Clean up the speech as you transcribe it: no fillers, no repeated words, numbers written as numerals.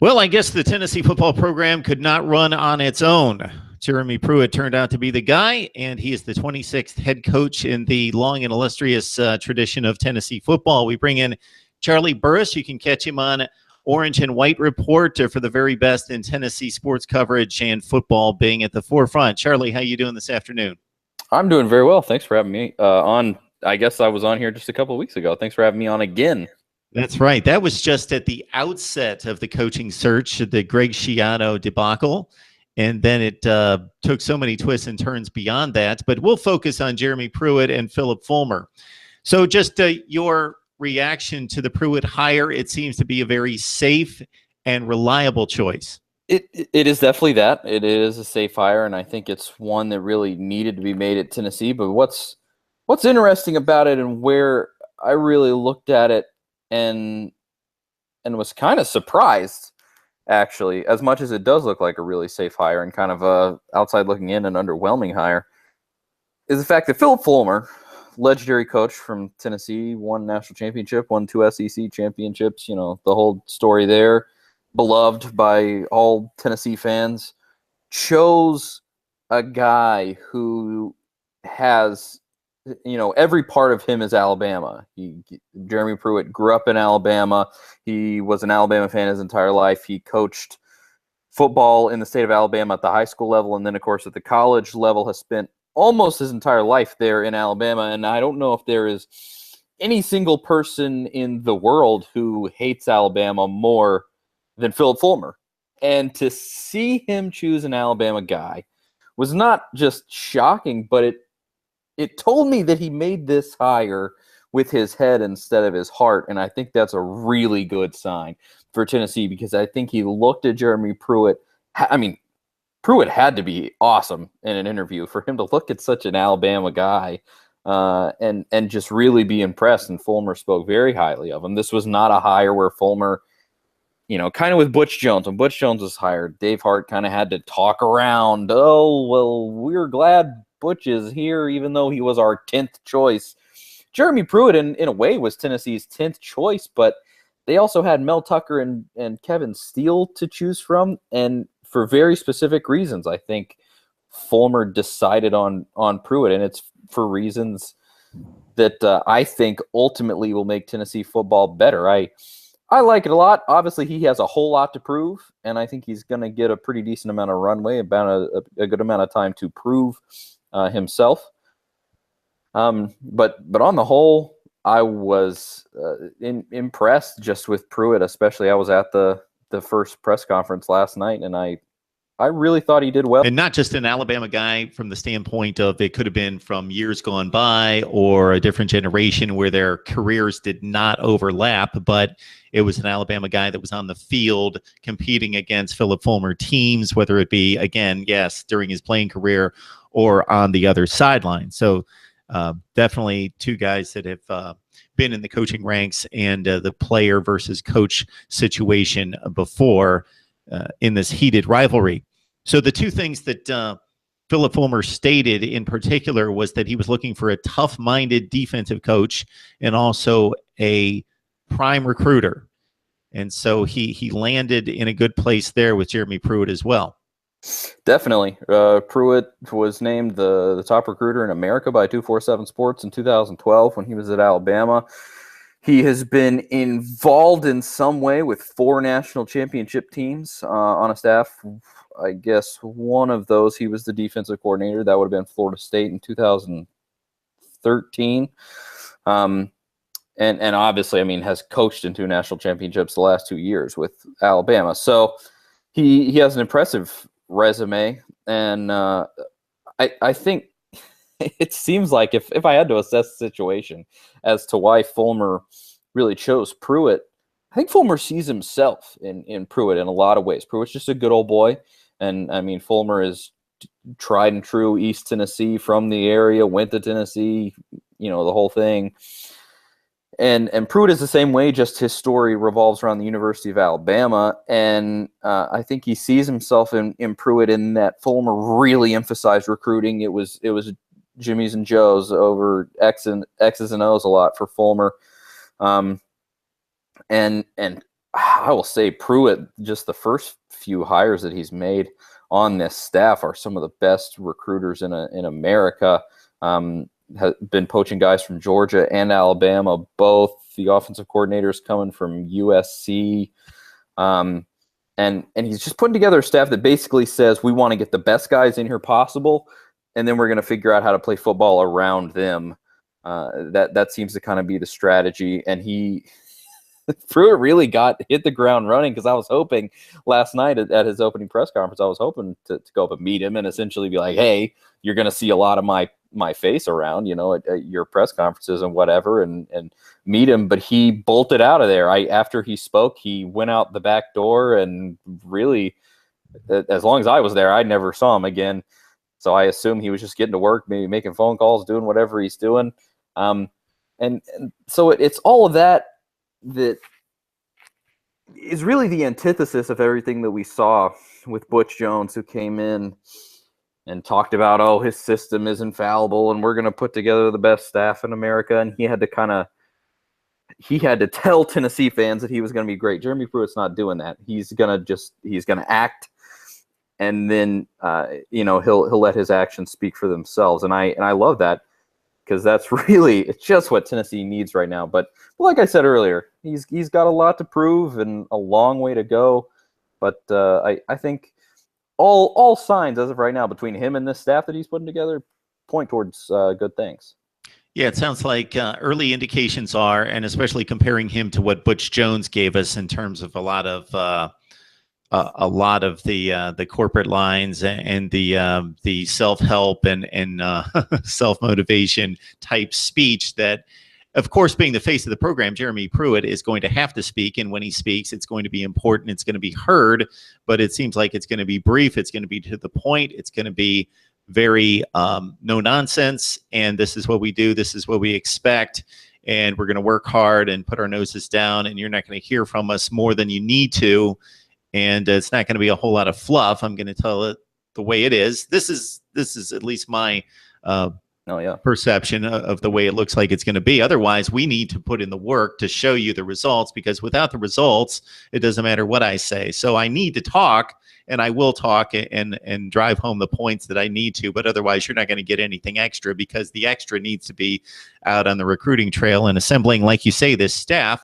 Well, I guess the Tennessee football program could not run on its own. Jeremy Pruitt turned out to be the guy, and he is the 26th head coach in the long and illustrious tradition of Tennessee football. We bring in Charlie Burris. You can catch him on Orange and White Report for the very best in Tennessee sports coverage and football being at the forefront. Charlie, how you doing this afternoon? I'm doing very well. Thanks for having me on. I guess I was on here just a couple of weeks ago. Thanks for having me on again. That's right. That was just at the outset of the coaching search, the Greg Schiano debacle. And then it took so many twists and turns beyond that. But we'll focus on Jeremy Pruitt and Philip Fulmer. So just your reaction to the Pruitt hire. It seems to be a very safe and reliable choice. It is definitely that. It is a safe hire, and I think it's one that really needed to be made at Tennessee. But what's interesting about it, and where I really looked at it and was kind of surprised, actually, as much as it does look like a really safe hire and kind of a outside looking in an underwhelming hire, is the fact that Philip Fulmer, legendary coach from Tennessee, won national championship, won 2 SEC championships, you know, the whole story there, beloved by all Tennessee fans, chose a guy who has, you know, every part of him is Alabama. Jeremy Pruitt grew up in Alabama. He was an Alabama fan his entire life. He coached football in the state of Alabama at the high school level, and then, of course, at the college level, has spent almost his entire life there in Alabama. And I don't know if there is any single person in the world who hates Alabama more than Philip Fulmer. And to see him choose an Alabama guy was not just shocking, but it told me that he made this hire with his head instead of his heart, and I think that's a really good sign for Tennessee, because I think he looked at Jeremy Pruitt. I mean, Pruitt had to be awesome in an interview for him to look at such an Alabama guy and just really be impressed, and Fulmer spoke very highly of him. This was not a hire where Fulmer, you know, kind of with Butch Jones. When Butch Jones was hired, Dave Hart kind of had to talk around. Oh, well, we're glad Butch is here, even though he was our 10th choice. Jeremy Pruitt, in a way, was Tennessee's 10th choice, but they also had Mel Tucker and Kevin Steele to choose from, and for very specific reasons, I think Fulmer decided on Pruitt, and it's for reasons that I think ultimately will make Tennessee football better. I like it a lot. Obviously, he has a whole lot to prove, and I think he's going to get a pretty decent amount of runway, about a good amount of time to prove himself. But on the whole, I was impressed just with Pruitt, especially. I was at the first press conference last night, and I really thought he did well. And not just an Alabama guy from the standpoint of it could have been from years gone by or a different generation where their careers did not overlap, but it was an Alabama guy that was on the field competing against Philip Fulmer teams, whether it be, again, yes, during his playing career or on the other sideline. So definitely two guys that have been in the coaching ranks and the player versus coach situation before in this heated rivalry. So the two things that Philip Fulmer stated in particular was that he was looking for a tough-minded defensive coach and also a prime recruiter. And so he landed in a good place there with Jeremy Pruitt as well. Definitely. Pruitt was named the top recruiter in America by 247 Sports in 2012 when he was at Alabama. He has been involved in some way with 4 national championship teams on a staff. I guess one of those, he was the defensive coordinator. That would have been Florida State in 2013. And obviously, I mean, has coached in 2 national championships the last 2 years with Alabama. So he has an impressive resume. And I think it seems like if I had to assess the situation as to why Fulmer really chose Pruitt, I think Fulmer sees himself in Pruitt in a lot of ways. Pruitt's just a good old boy. And, I mean, Fulmer is tried and true East Tennessee, from the area, went to Tennessee, you know, the whole thing. And Pruitt is the same way, just his story revolves around the University of Alabama. And I think he sees himself in Pruitt in that Fulmer really emphasized recruiting. It was Jimmy's and Joe's over X's and O's a lot for Fulmer. And I will say Pruitt, just the first few hires that he's made on this staff are some of the best recruiters in America. Has been poaching guys from Georgia and Alabama, both. The offensive coordinators coming from USC. And he's just putting together a staff that basically says we want to get the best guys in here possible, and then we're going to figure out how to play football around them. That seems to kind of be the strategy. And Pruitt really hit the ground running, because I was hoping last night at his opening press conference, I was hoping to go up and meet him and essentially be like, hey, you're going to see a lot of my face around, at your press conferences and whatever, and meet him. But he bolted out of there. After he spoke, he went out the back door, and really, as long as I was there, I never saw him again. So I assume he was just getting to work, maybe making phone calls, doing whatever he's doing. And so it's all of that is really the antithesis of everything that we saw with Butch Jones, who came in and talked about, oh, his system is infallible and we're going to put together the best staff in America. And he had to tell Tennessee fans that he was going to be great. Jeremy Pruitt's not doing that. He's going to act, and then he'll let his actions speak for themselves. And I love that, because that's really just what Tennessee needs right now. But like I said earlier, he's got a lot to prove and a long way to go. But I think all signs as of right now between him and this staff that he's putting together point towards good things. Yeah, it sounds like early indications are, and especially comparing him to what Butch Jones gave us in terms of a lot of the corporate lines and the self-help and self-motivation type speech that, of course, being the face of the program, Jeremy Pruitt is going to have to speak. And when he speaks, it's going to be important. It's going to be heard. But it seems like it's going to be brief. It's going to be to the point. It's going to be very no nonsense. And this is what we do. This is what we expect. And we're going to work hard and put our noses down. And you're not going to hear from us more than you need to. And it's not going to be a whole lot of fluff. I'm going to tell it the way it is. This is at least my perception of the way it looks like it's going to be. Otherwise, we need to put in the work to show you the results, because without the results, it doesn't matter what I say. So I need to talk, and I will talk and drive home the points that I need to. But otherwise, you're not going to get anything extra, because the extra needs to be out on the recruiting trail and assembling, like you say, this staff